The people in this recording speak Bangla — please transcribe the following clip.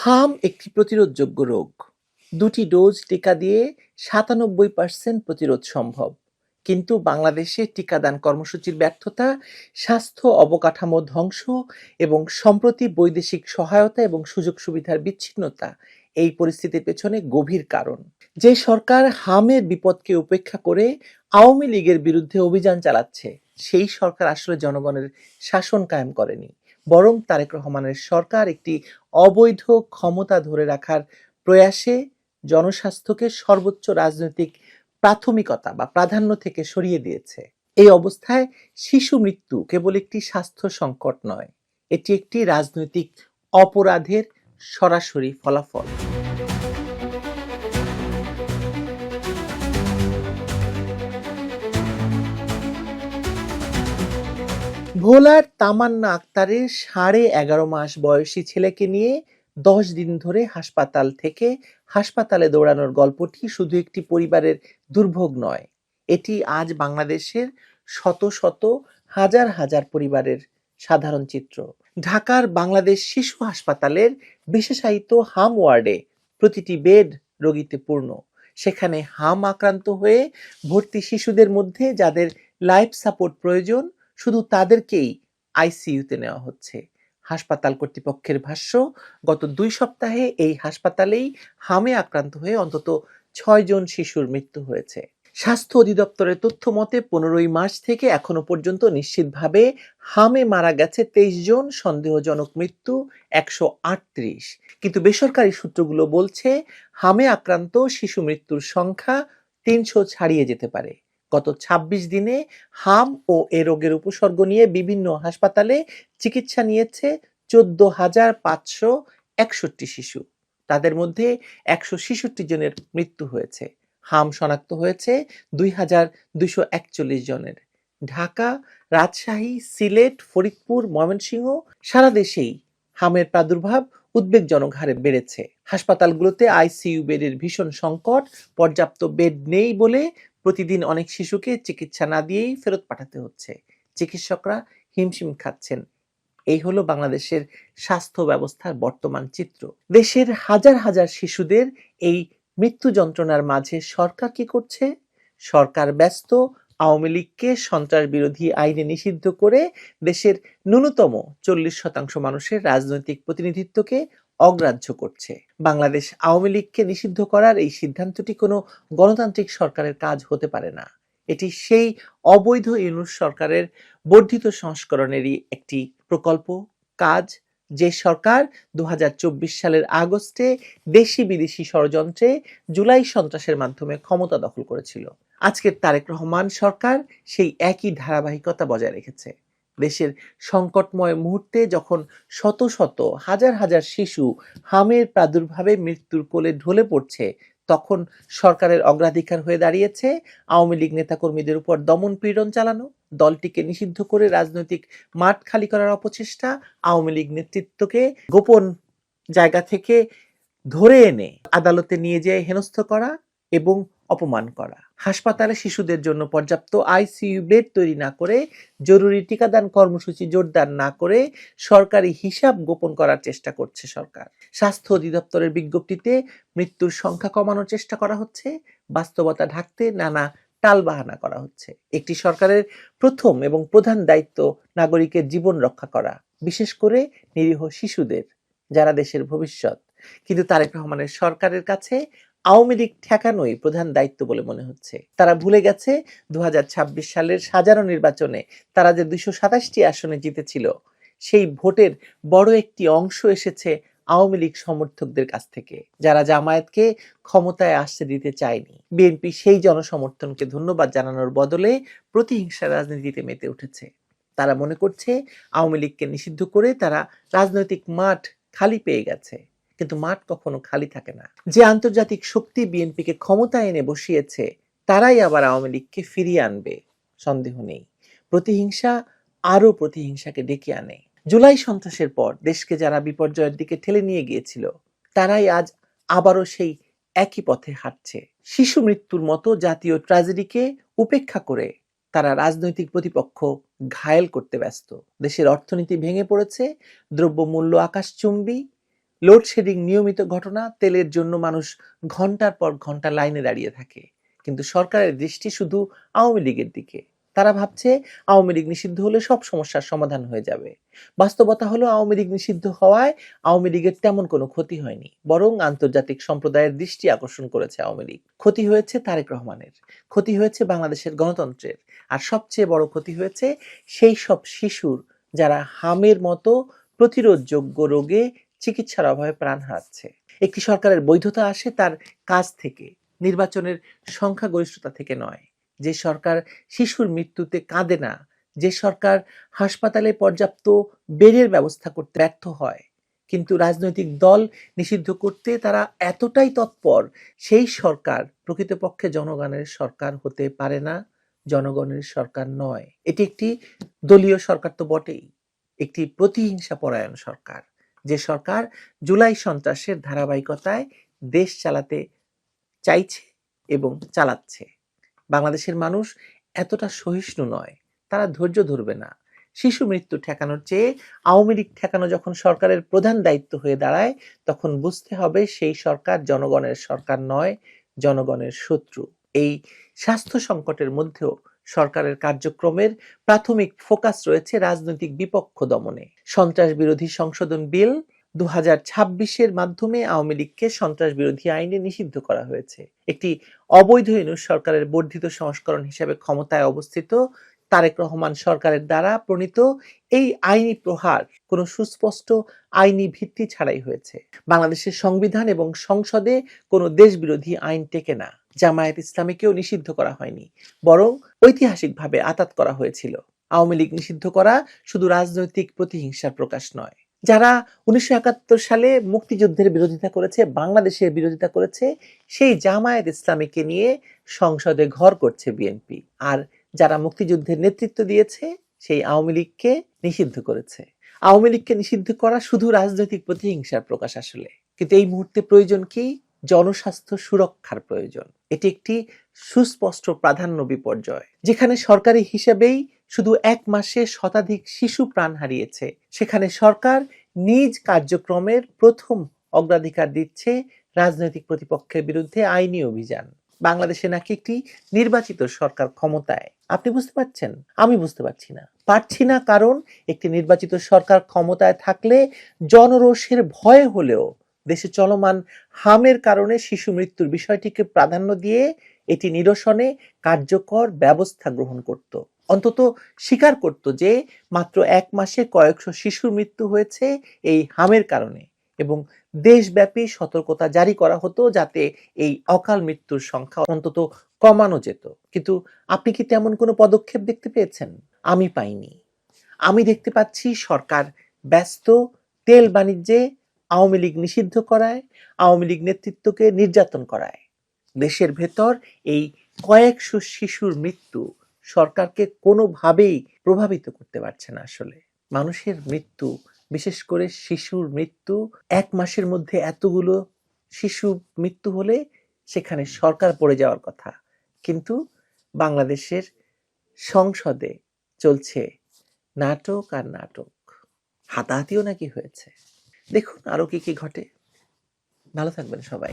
হাম একটি প্রতিরোধযোগ্য রোগ। ২টি ডোজ টিকা দিয়ে ৯৭% প্রতিরোধ সম্ভব। কিন্তু বাংলাদেশে টিকাদান কর্মসূচির ব্যর্থতা, স্বাস্থ্য অবকাঠামো ধ্বংস এবং সম্প্রতি বৈদেশিক সহায়তা এবং সুযোগ সুবিধার বিচ্ছিন্নতা এই পরিস্থিতির পেছনে গভীর কারণ। যে সরকার হামের বিপদকে উপেক্ষা করে আওয়ামী লীগের বিরুদ্ধে অভিযান চালাচ্ছে, সেই সরকার আসলে জনগণের শাসন কায়েম করেনি, বরং তারেক রহমানের সরকার একটি অবৈধ ক্ষমতা ধরে রাখার প্রয়াসে জনস্বাস্থ্যকে সর্বোচ্চ রাজনৈতিক প্রাথমিকতা বা প্রাধান্য থেকে সরিয়ে দিয়েছে। এই অবস্থায় শিশু মৃত্যু কেবল একটি স্বাস্থ্য সংকট নয়, এটি একটি রাজনৈতিক অপরাধের সরাসরি ফলাফল। ভোলার তামান্না আক্তারের 11.5 মাস বয়সী ছেলেকে নিয়ে 10 দিন ধরে হাসপাতাল থেকে হাসপাতালে দৌড়ানোর গল্পটি শুধু একটি পরিবারের দুর্ভোগ নয়, এটি আজ বাংলাদেশের শত শত হাজার হাজার পরিবারের সাধারণ চিত্র। ঢাকার বাংলাদেশ শিশু হাসপাতালের বিশেষায়িত হাম ওয়ার্ডে প্রতিটি বেড রোগীতে পূর্ণ। সেখানে হাম আক্রান্ত হয়ে ভর্তি শিশুদের মধ্যে যাদের লাইফ সাপোর্ট প্রয়োজন, শুধু তাদেরকেই আইসিইউতে নেওয়া হচ্ছে। হাসপাতাল কর্তৃপক্ষের ভাষ্য, গত 2 সপ্তাহে এই হাসপাতালেই হামে আক্রান্ত হয়ে অন্তত 6 জন শিশুর মৃত্যু হয়েছে। স্বাস্থ্য অধিদপ্তরের তথ্য মতে 15ই মার্চ থেকে এখনো পর্যন্ত নিশ্চিতভাবে হামে মারা গেছে 23 জন, সন্দেহজনক মৃত্যু 138। কিন্তু বেসরকারি সূত্রগুলো বলছে হামে আক্রান্ত শিশু মৃত্যুর সংখ্যা 300 ছাড়িয়ে যেতে পারে। গত 26 দিনে হাম ও এ রোগের উপসর্গ নিয়ে বিভিন্ন হাসপাতালে চিকিৎসা নিয়েছে 14,561 শিশু। তাদের মধ্যে 166 জনের মৃত্যু হয়েছে। হাম শনাক্ত হয়েছে 2,241 জনের। ঢাকা, রাজশাহী, সিলেট, ফরিদপুর, ময়মনসিংহ, সারা দেশেই হামের প্রাদুর্ভাব উদ্বেগজনক হারে বেড়েছে। হাসপাতালগুলোতে আইসিইউ বেডের ভীষণ সংকট, পর্যাপ্ত বেড নেই বলে প্রতিদিন অনেক শিশুকে চিকিৎসা না দিয়েই ফেরত পাঠাতে হচ্ছে। চিকিৎসকরা হিমশিম খাচ্ছেন। এই হলো বাংলাদেশের স্বাস্থ্য ব্যবস্থার বর্তমান চিত্র। দেশের হাজার হাজার শিশুদের এই মৃত্যু যন্ত্রণার মাঝে সরকার কি করছে? সরকার ব্যস্ত আওয়ামী লীগকে সন্ত্রাস বিরোধী আইনে নিষিদ্ধ করে দেশের ন্যূনতম 40% মানুষের রাজনৈতিক প্রতিনিধিত্বকে অগ্রাহ্য করছে। বাংলাদেশ আওয়ামী লীগকে নিষিদ্ধ করার এই সিদ্ধান্তটি কোনো গণতান্ত্রিক সরকারের কাজ হতে পারে না। এটি সেই অবৈধ ইউনূস সরকারের বর্ধিত সংস্করণেরই একটি প্রকল্প, কাজ, যে সরকার 2024 সালের আগস্টে দেশি বিদেশি ষড়যন্ত্রে জুলাই সন্ত্রাসের মাধ্যমে ক্ষমতা দখল করেছিল। আজকের তারেক রহমান সরকার সেই একই ধারাবাহিকতা বজায় রেখেছে। দেশের সংকটময় মুহূর্তে যখন শত শত হাজার হাজার শিশু হামের প্রাদুর্ভাবে মৃত্যুর কোলে ঢলে পড়ছে, তখন সরকারের অগ্রাধিকার হয়ে দাঁড়িয়েছে আওয়ামী লীগ নেতাকর্মীদের উপর দমন পীড়ন চালানো, দলটিকে নিষিদ্ধ করে রাজনৈতিক মাঠ খালি করার অপচেষ্টা, আওয়ামী লীগ নেতৃত্বকে গোপন জায়গা থেকে ধরে এনে আদালতে নিয়ে যেয়ে হেনস্থ করা এবং অপমান করা। হাসপাতালে শিশুদের জন্য পর্যাপ্ত আইসিইউ বেড তৈরি না করে, জরুরি টিকাদান কর্মসূচি জোরদার না করে সরকারি হিসাব গোপন করার চেষ্টা করছে সরকার। স্বাস্থ্য অধিদপ্তরের বিজ্ঞপ্তিতে মৃত্যুর সংখ্যা কমানোর চেষ্টা করা হচ্ছে, বাস্তবতা ঢাকতে নানা টালবাহানা করা হচ্ছে। একটি সরকারের প্রথম এবং প্রধান দায়িত্ব নাগরিকের জীবন রক্ষা করা, বিশেষ করে নিরীহ শিশুদের, যারা দেশের ভবিষ্যৎ। কিন্তু তারেক রহমানের সরকারের কাছে আওয়ামী লীগ ঠেকানোই প্রধান দায়িত্ব বলে মনে হচ্ছে। তারা ভুলে গেছে 2026 সালের সাধারণ নির্বাচনে তারা যে 227টি আসনে জিতেছিল, সেই ভোটের বড় একটি অংশ এসেছে আওয়ামী লীগ সমর্থকদের কাছ থেকে, যারা জামায়াতকে ক্ষমতায় আসতে দিতে চায়নি। বিএনপি সেই জনসমর্থনকে ধন্যবাদ জানানোর বদলে প্রতিহিংসা রাজনীতিতে মেতে উঠেছে। তারা মনে করছে আওয়ামী লীগকে নিষিদ্ধ করে তারা রাজনৈতিক মাঠ খালি পেয়ে গেছে। কিন্তু মাঠ কখনো খালি থাকে না। যে আন্তর্জাতিক শক্তি বিএনপিকে ক্ষমতায় এনে বসিয়েছে, তারাই আবার আওয়ামী লীগকে ফিরিয়ে আনবে, সন্দেহ নেই। প্রতিহিংসা আরো প্রতিহিংসাকে ডেকে আনে। জুলাই সন্ত্রাসের পর দেশকে যারা বিপর্যয়ের দিকে ঠেলে নিয়ে গিয়েছিল, তারাই আজ আবারও সেই একই পথে হাঁটছে। শিশু মৃত্যুর মতো জাতীয় ট্র্যাজেডিকে উপেক্ষা করে তারা রাজনৈতিক প্রতিপক্ষ ঘায়েল করতে ব্যস্ত। দেশের অর্থনীতি ভেঙে পড়েছে, দ্রব্যমূল্য আকাশচুম্বী, লোডশেডিং নিয়মিত ঘটনা, তেলের জন্য মানুষ ঘন্টার পর ঘন্টা লাইনে দাঁড়িয়ে থাকে। কিন্তু সরকারের দৃষ্টি শুধু আওয়ামী লীগের দিকে। তারা ভাবছে আওয়ামী লীগ নিষিদ্ধ হলে সব সমস্যার সমাধান হয়ে যাবে। বাস্তবতা হলো আওয়ামী লীগ নিষিদ্ধ হওয়ায় আওয়ামী লীগের তেমন কোনো ক্ষতি হয়নি, বরং আন্তর্জাতিক সম্প্রদায়ের দৃষ্টি আকর্ষণ করেছে আওয়ামী লীগ। ক্ষতি হয়েছে তারেক রহমানের, ক্ষতি হয়েছে বাংলাদেশের গণতন্ত্রের, আর সবচেয়ে বড় ক্ষতি হয়েছে সেই সব শিশুর যারা হামের মতো প্রতিরোধযোগ্য রোগে চিকিৎসার অভাবে প্রাণ হারাচ্ছে। একটি সরকারের বৈধতা আসে তার কাজ থেকে, নির্বাচনের সংখ্যাগরিষ্ঠতা থেকে নয়। যে সরকার শিশুর মৃত্যুতে কাঁদে না, যে সরকার হাসপাতালে পর্যাপ্ত বেডের ব্যবস্থা করতে ব্যর্থ হয়, কিন্তু রাজনৈতিক দল নিষিদ্ধ করতে তারা এতটাই তৎপর, সেই সরকার প্রকৃতপক্ষে জনগণের সরকার হতে পারে না, জনগণের সরকার নয়। এটি একটি দলীয় সরকার তো বটেই, একটি প্রতিহিংসা পরায়ণ সরকার, যে সরকার জুলাই সন্ত্রাসের ধারাবাহিকতায় দেশ চালাতে চাইছে এবং চালাচ্ছে। বাংলাদেশের মানুষ এতটা সহিষ্ণু নয়, তারা ধৈর্য ধরবে না। শিশু মৃত্যু ঠেকানোর চেয়ে আওয়ামী লীগ ঠেকানো যখন সরকারের প্রধান দায়িত্ব হয়ে দাঁড়ায়, তখন বুঝতে হবে সেই সরকার জনগণের সরকার নয়, জনগণের শত্রু। এই স্বাস্থ্য সংকটের মধ্যেও সরকারের কার্যক্রমের প্রাথমিক ফোকাস রয়েছে রাজনৈতিক বিপক্ষ দমনে। সন্ত্রাস বিরোধী সংশোধন বিল 2026-এর মাধ্যমে আওয়ামী লীগকে সন্ত্রাস বিরোধী আইনে নিষিদ্ধ করা হয়েছে। একটি অবৈধ ইউনূস সরকারের বর্ধিত সংস্করণ হিসেবে ক্ষমতায় অবস্থিত তারেক রহমান সরকারের দ্বারা প্রণীত এই আইনি প্রহার কোনো সুস্পষ্ট আইনি ভিত্তি ছাড়াই হয়েছে। বাংলাদেশের সংবিধান এবং সংসদে কোনো দেশবিরোধী আইন টেকে না। জামায়াত ইসলামীকেও নিষিদ্ধ করা হয়নি, বরং ঐতিহাসিকভাবে আঁতাত করা হয়েছিল। আওয়ামী লীগ নিষিদ্ধ করা শুধু রাজনৈতিক প্রতিহিংসার প্রকাশ নয়। যারা 1971 সালে মুক্তিযুদ্ধের বিরোধিতা করেছে, বাংলাদেশের বিরোধিতা করেছে, সেই জামায়াত ইসলামীকে নিয়ে সংসদে ঘর করছে বিএনপি। আর যারা মুক্তিযুদ্ধের নেতৃত্ব দিয়েছে, সেই আওয়ামী লীগকে নিষিদ্ধ করেছে। আওয়ামী লীগকে নিষিদ্ধ করা শুধু রাজনৈতিক প্রতিহিংসার প্রকাশ আসলে। কিন্তু এই মুহূর্তে প্রয়োজন কি? জনস্বাস্থ্য সুরক্ষার প্রয়োজন। এটি একটি সুস্পষ্ট প্রাধান্য বিপর্যয়। যেখানে সরকারি হিসেবেই শুধু 1 মাসে শতাধিক শিশু প্রাণ হারিয়েছে, সেখানে সরকার নিজ কার্যক্রমের প্রথম অগ্রাধিকার দিচ্ছে রাজনৈতিক প্রতিপক্ষের বিরুদ্ধে আইনি অভিযান। বাংলাদেশে নাকি একটি নির্বাচিত সরকার ক্ষমতায়। আপনি বুঝতে পারছেন? আমি বুঝতে পারছি না, কারণ একটি নির্বাচিত সরকার ক্ষমতায় থাকলে জনরোষের ভয়ে হলেও দেশে চলমান হামের কারণে শিশু মৃত্যুর বিষয়টিকে প্রাধান্য দিয়ে এটি নিরসনে কার্যকর ব্যবস্থা গ্রহণ করত। অন্তত স্বীকার করত যে মাত্র 1 মাসে কয়েকশো শিশুর মৃত্যু হয়েছে এই হামের কারণে, এবং দেশব্যাপী সতর্কতা জারি করা হতো যাতে এই অকাল মৃত্যুর সংখ্যা অন্তত কমানো যেত। কিন্তু আপনি কি তেমন কোনো পদক্ষেপ দেখতে পেয়েছেন? আমি পাইনি। আমি দেখতে পাচ্ছি সরকার ব্যস্ত তেল বাণিজ্যে, আওয়ামী লীগ নিষিদ্ধ করায়, আওয়ামী লীগ নেতৃত্বকে নির্যাতন করায়। দেশের ভেতর এই কয়েকশো শিশুর মৃত্যু সরকারকে কোনোভাবেই প্রভাবিত করতে পারছে না। আসলে মানুষের মৃত্যু, বিশেষ করে শিশুর মৃত্যু, 1 মাসের মধ্যে এতগুলো শিশু মৃত্যু হলে সেখানে সরকার পড়ে যাওয়ার কথা। কিন্তু বাংলাদেশের সংসদে চলছে নাটক আর নাটক। হাতাহাতিও নাকি হয়েছে। দেখুন আরো কি কি ঘটে। ভালো থাকবেন সবাই।